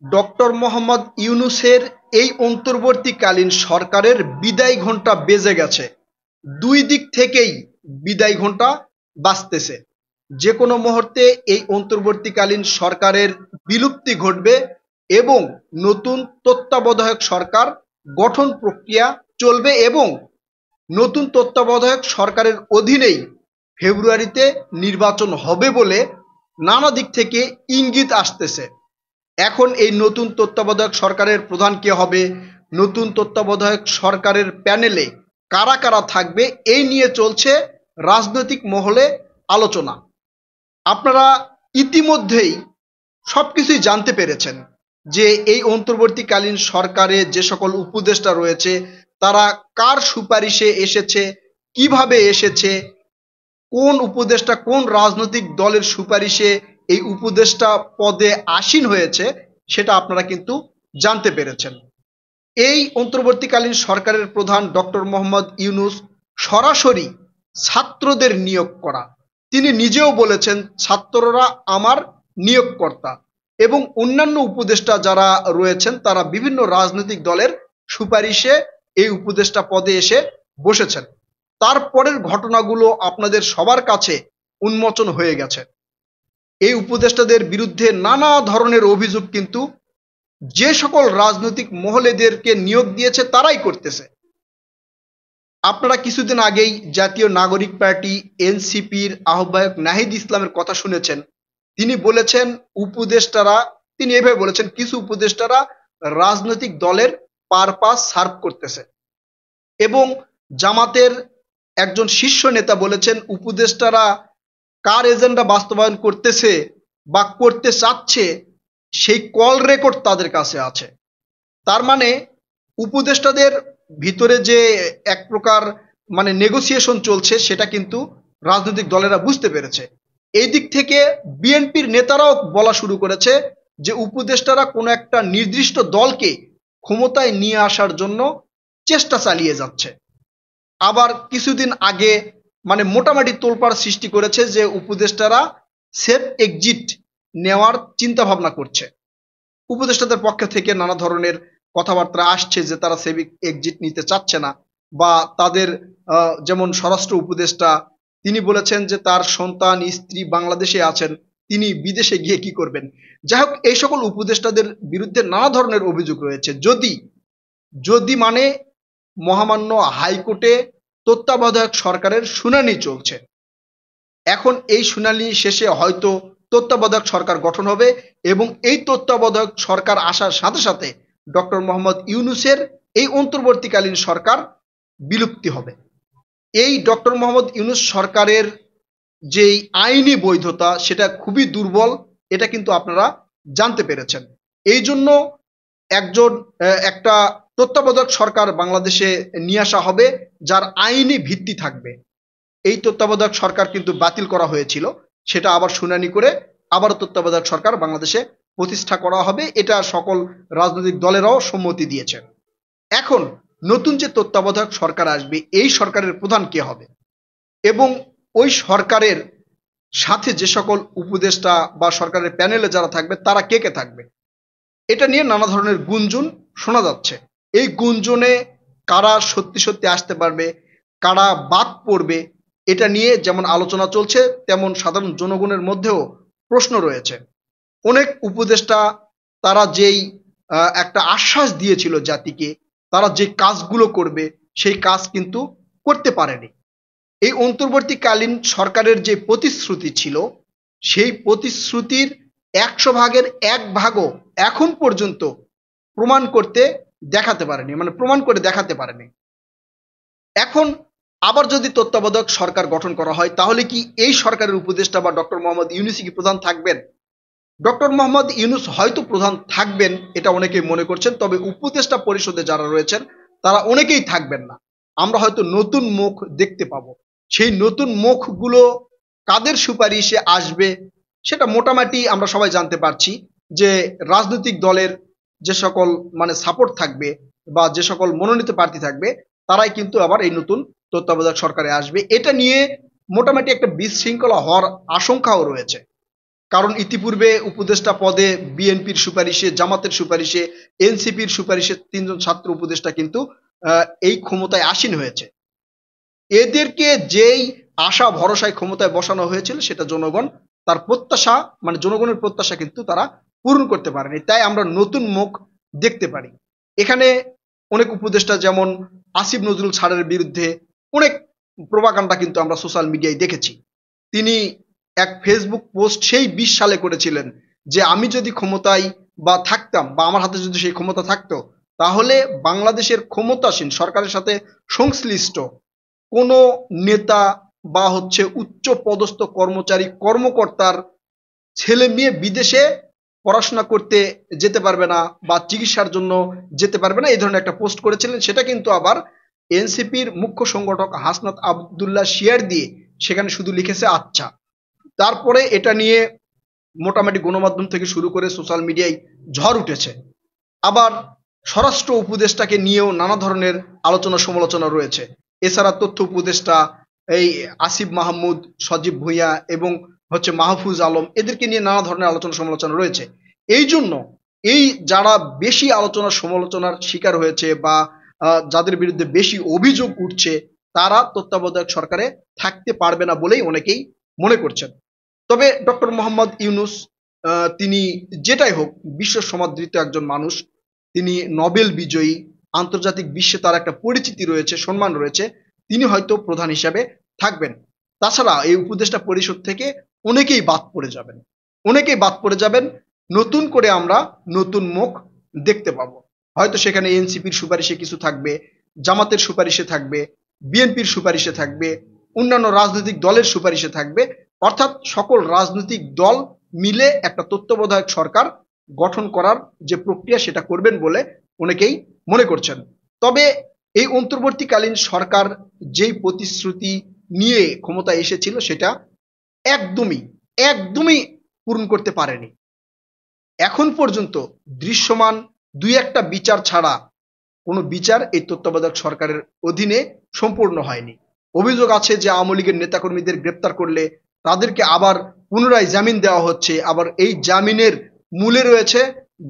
Doctor Mohammad ইউনূসের এই অন্তর্বর্তীকালীন সরকারের বিদায় ঘণ্টা বেজে গেছে। দুই দিক থেকেই বিদায় ঘণ্টা বাজতেছে। যে কোনো মুহূর্তে এই অন্তর্বর্তীকালীন সরকারের বিলুপ্তি ঘটবে এবং নতুন তত্ত্বাবধায়ক সরকার গঠন প্রক্রিয়া চলবে এবং নতুন তত্ত্বাবধায়ক সরকারের অধীনেই ফেব্রুয়ারিতে নির্বাচন হবে বলে নানা দিক থেকে ইঙ্গিত আসতেছে। এখন এই নতুন তত্ত্বাবধায়ক সরকারের প্রধান কে হবে, নতুন তত্ত্বাবধায়ক সরকারের প্যানেলে কারা কারা থাকবে, এই নিয়ে চলছে রাজনৈতিক মহলে আলোচনা। আপনারা ইতিমধ্যেই সবকিছুই জানতে পেরেছেন যে এই অন্তর্বর্তীকালীন সরকারে যে সকল উপদেষ্টা রয়েছে তারা কার সুপারিশে এসেছে, কিভাবে এসেছে, কোন উপদেষ্টা কোন রাজনৈতিক দলের সুপারিশে এই উপদেষ্টা পদে আসীন হয়েছে সেটা আপনারা কিন্তু জানতে পেরেছেন। এই অন্তর্বর্তীকালীন সরকারের প্রধান ডক্টর মোহাম্মদ ইউনূস সরাসরি ছাত্রদের নিয়োগ করা। তিনি নিজেও বলেছেন ছাত্ররা আমার নিয়োগকর্তা এবং অন্যান্য উপদেষ্টা যারা রয়েছেন তারা বিভিন্ন রাজনৈতিক দলের সুপারিশে এই উপদেষ্টা পদে এসে বসেছেন। তারপরের ঘটনাগুলো আপনাদের সবার কাছে উন্মোচন হয়ে গেছে। এই উপদেষ্টাদের বিরুদ্ধে নানা ধরনের অভিযোগ কিন্তু যে সকল রাজনৈতিক মহলেদেরকে নিয়োগ দিয়েছে তারাই করতেছে। আপনারা কিছুদিন আগেই জাতীয় নাগরিক পার্টি এনসিপির আহ্বায়ক নাহিদ ইসলামের কথা শুনেছেন। তিনি বলেছেন উপদেষ্টারা, তিনি এভাবে বলেছেন কিছু উপদেষ্টারা রাজনৈতিক দলের পারপাস সার্ভ করতেছে এবং জামাতের একজন শীর্ষ নেতা বলেছেন উপদেষ্টারা কার এজেন্ডা বাস্তবায়ন করতেছে বা করতে চাচ্ছে সেই কল রেকর্ড তাদের কাছে আছে। তার মানে উপদেষ্টাদের ভিতরে যে এক প্রকার নেগোসিয়েশন চলছে সেটা কিন্তু রাজনৈতিক দলেরা বুঝতে পেরেছে। এই দিক থেকে বিএনপির নেতারাও বলা শুরু করেছে যে উপদেষ্টারা কোনো একটা নির্দিষ্ট দলকে ক্ষমতায় নিয়ে আসার জন্য চেষ্টা চালিয়ে যাচ্ছে। আবার কিছুদিন আগে মোটামুটি তোলপাড় সৃষ্টি করেছে যে উপদেষ্টারা সেফ এক্সিট নেওয়ার চিন্তা ভাবনা করছে। উপদেষ্টাদের পক্ষ থেকে নানা ধরনের কথাবার্তা আসছে যে তারা সেফ এক্সিট নিতে চাচ্ছে না, বা তাদের যেমন স্বরাষ্ট্র উপদেষ্টা তিনি বলেছেন যে তার সন্তান স্ত্রী বাংলাদেশে আছেন, তিনি বিদেশে গিয়ে কি করবেন। যাই হোক, এই সকল উপদেষ্টাদের বিরুদ্ধে নানা ধরনের অভিযোগ রয়েছে। যদি যদি মহামান্য হাইকোর্টে তত্ত্বাবধায়ক সরকারের শুনানি চলছে, এখন এই শুনানি শেষে হয়তো তত্ত্বাবধায়ক সরকার গঠন হবে এবং এই তত্ত্বাবধায়ক সরকার আসার সাথে সাথে ডক্টর মোহাম্মদ ইউনূসের এই অন্তর্বর্তীকালীন সরকার বিলুপ্তি হবে। এই ডক্টর মোহাম্মদ ইউনূস সরকারের যেই আইনি বৈধতা সেটা খুবই দুর্বল, এটা কিন্তু আপনারা জানতে পেরেছেন। এই জন্য একটা তত্ত্বাবধায়ক সরকার বাংলাদেশে নিয়ে আসা হবে যার আইনি ভিত্তি থাকবে। এই তত্ত্বাবধায়ক সরকার কিন্তু বাতিল করা হয়েছিল, সেটা আবার শুনানি করে আবার তত্ত্বাবধায়ক সরকার বাংলাদেশে প্রতিষ্ঠা করা হবে, এটা সকল রাজনৈতিক দলেরাও সম্মতি দিয়েছে। এখন নতুন যে তত্ত্বাবধায়ক সরকার আসবে এই সরকারের প্রধান কে হবে এবং ওই সরকারের সাথে যে সকল উপদেষ্টা বা সরকারের প্যানেলে যারা থাকবে তারা কে কে থাকবে, এটা নিয়ে নানা ধরনের গুঞ্জন শোনা যাচ্ছে। এই গুঞ্জনে কারা সত্যি সত্যি আসতে পারবে, কারা বাদ পড়বে, এটা নিয়ে যেমন আলোচনা চলছে তেমন সাধারণ জনগণের মধ্যেও প্রশ্ন রয়েছে। অনেক উপদেষ্টা তারা যেই একটা আশ্বাস দিয়েছিল জাতিকে, তারা যে কাজগুলো করবে সেই কাজ কিন্তু করতে পারেনি। এই অন্তর্বর্তীকালীন সরকারের যে প্রতিশ্রুতি ছিল সেই প্রতিশ্রুতির ১০০ ভাগের ১ ভাগও এখন পর্যন্ত প্রমাণ করে দেখাতে পারেনি। এখন আবার যদি তত্ত্বাবধায়ক সরকার গঠন করা হয় তাহলে কি এই সরকারের উপদেষ্টা বা ডক্টর মোহাম্মদ ইউনূসই কি প্রধান থাকবেন? ডক্টর মোহাম্মদ ইউনূস হয়তো প্রধান থাকবেন, এটা অনেকেই মনে করছেন, তবে উপদেষ্টা পরিষদে যারা রয়েছেন তারা অনেকেই থাকবেন না। আমরা হয়তো নতুন মুখ দেখতে পাবো। সেই নতুন মুখগুলো কাদের সুপারিশে আসবে সেটা মোটামুটি আমরা সবাই জানতে পারছি যে রাজনৈতিক দলের যে সকল সাপোর্ট থাকবে বা যে সকল মনোনীত প্রার্থী থাকবে তারাই কিন্তু আবার এই নতুন তত্ত্বাবধায়ক সরকারে আসবে। এটা নিয়ে মোটামুটি একটা বিশৃঙ্খলা হওয়ার আশঙ্কাও রয়েছে। কারণ ইতিপূর্বে উপদেষ্টা পদে বিএনপির সুপারিশে, জামাতের সুপারিশে, এনসিপির সুপারিশে ৩ জন ছাত্র উপদেষ্টা কিন্তু এই ক্ষমতায় আসীন হয়েছে। এদেরকে যেই আশা ভরসায় ক্ষমতায় বসানো হয়েছিল সেটা জনগণ তার প্রত্যাশা, মানে জনগণের প্রত্যাশা কিন্তু তারা পূরণ করতে পারেনি। তাই আমরা নতুন মুখ দেখতে পারি। এখানে অনেক উপদেষ্টা, যেমন আসিফ নজরুল স্যারের বিরুদ্ধে অনেক প্রোপাগান্ডা কিন্তু আমরা সোশ্যাল মিডিয়ায় দেখেছি। তিনি এক ফেসবুক পোস্ট সেই ২০ সালে করেছিলেন যে আমি যদি ক্ষমতায় বা থাকতাম, বা আমার হাতে যদি সেই ক্ষমতা থাকতো, তাহলে বাংলাদেশের ক্ষমতাসীন সরকারের সাথে সংশ্লিষ্ট কোনো নেতা বা উচ্চ পদস্থ কর্মচারী কর্মকর্তার ছেলে মেয়ে বিদেশে পড়াশোনা করতে যেতে পারবে না বা চিকিৎসার জন্য যেতে পারবে না, এই ধরনের একটা পোস্ট করেছিলেন। সেটা কিন্তু আবার এনসিপির মুখ্য সংগঠক হাসনাত আবদুল্লাহ শেয়ার দিয়ে সেখানে শুধু লিখেছে আচ্ছা। তারপরে এটা নিয়ে মোটামুটি গণমাধ্যম থেকে শুরু করে সোশ্যাল মিডিয়ায় ঝড় উঠেছে। আবার স্বরাষ্ট্র উপদেষ্টাকে নিয়েও নানা ধরনের আলোচনা সমালোচনা রয়েছে। এছাড়া তথ্য উপদেষ্টা এই আসিফ মাহমুদ, সজীব ভুঁইয়া এবং মাহফুজ আলম, এদেরকে নিয়ে নানা ধরনের আলোচনা সমালোচনা রয়েছে। এই জন্য এই যারা বেশি আলোচনা সমালোচনার শিকার হয়েছে বা যাদের বিরুদ্ধে বেশি অভিযোগ উঠছে, তারা তত্ত্বাবধায়ক সরকারে থাকতে পারবে না বলেই অনেকেই মনে করছেন। তবে ডক্টর মোহাম্মদ ইউনূস তিনি যেটাই হোক বিশ্ব সমাদৃত একজন মানুষ। তিনি নোবেল বিজয়ী, আন্তর্জাতিক বিশ্বে তার একটা পরিচিতি রয়েছে, সম্মান রয়েছে। তিনি হয়তো প্রধান হিসাবে থাকবেন। তাছাড়া এই উপদেষ্টা পরিষদ থেকে অনেকেই বাদ পড়ে যাবেন, অনেকেই বাদ পড়ে যাবেন। নতুন করে আমরা নতুন মুখ দেখতে পাবো। হয়তো সেখানে এনসিপির সুপারিশে কিছু থাকবে, জামাতের সুপারিশে থাকবে, বিএনপির সুপারিশে থাকবে, অন্যান্য রাজনৈতিক দলের সুপারিশে থাকবে। অর্থাৎ সকল রাজনৈতিক দল মিলে একটা তত্ত্বাবধায়ক সরকার গঠন করার যে প্রক্রিয়া সেটা করবেন বলে অনেকেই মনে করছেন। তবে এই অন্তর্বর্তীকালীন সরকার যেই প্রতিশ্রুতি নিয়ে ক্ষমতায় এসেছিল সেটা একদমই একদমই পূরণ করতে পারেনি। এখন পর্যন্ত দৃশ্যমান ২-১টা বিচার ছাড়া কোনো বিচার এই তত্ত্বাবধায়ক সরকারের অধীনে সম্পূর্ণ হয়নি। অভিযোগ আছে যে আওয়ামী লীগের নেতাকর্মীদের গ্রেপ্তার করলে তাদেরকে আবার পুনরায় জামিন দেওয়া হচ্ছে, আবার এই জামিনের মূলে রয়েছে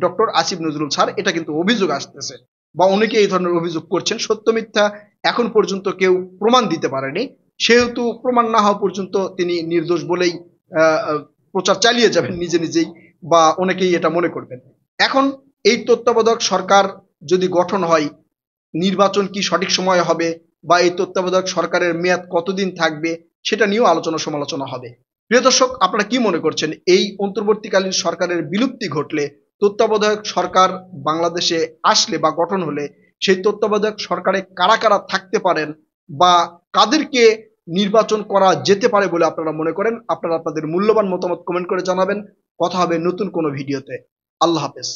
ডক্টর আসিফ নজরুল স্যার। এটা কিন্তু অভিযোগ আসতেছে বা অনেকে এই ধরনের অভিযোগ করছেন। সত্য মিথ্যা এখন পর্যন্ত কেউ প্রমাণ দিতে পারেনি। সেহেতু প্রমাণ না হওয়া পর্যন্ত তিনি নির্দোষ বলেই প্রচার চালিয়ে যাবেন নিজে নিজেই, বা অনেকেই এটা মনে করবেন। এখন এই তত্ত্বাবধায়ক সরকার যদি গঠন হয়, নির্বাচন কি সঠিক সময়ে হবে বা এই তত্ত্বাবধায়ক সরকারের মেয়াদ কতদিন থাকবে সেটা নিয়েও আলোচনা সমালোচনা হবে। প্রিয় দর্শক, আপনারা কি মনে করছেন এই অন্তর্বর্তীকালীন সরকারের বিলুপ্তি ঘটলে, তত্ত্বাবধায়ক সরকার বাংলাদেশে আসলে বা গঠন হলে সেই তত্ত্বাবধায়ক সরকারে কারা কারা থাকতে পারেন বা কাদেরকে নির্বাচন করা যেতে পারে বলে আপনারা মনে করেন? আপনারা আপনাদের মূল্যবান মতামত কমেন্ট করে জানাবেন। কথা হবে নতুন কোনো ভিডিওতে। আল্লাহ হাফেজ।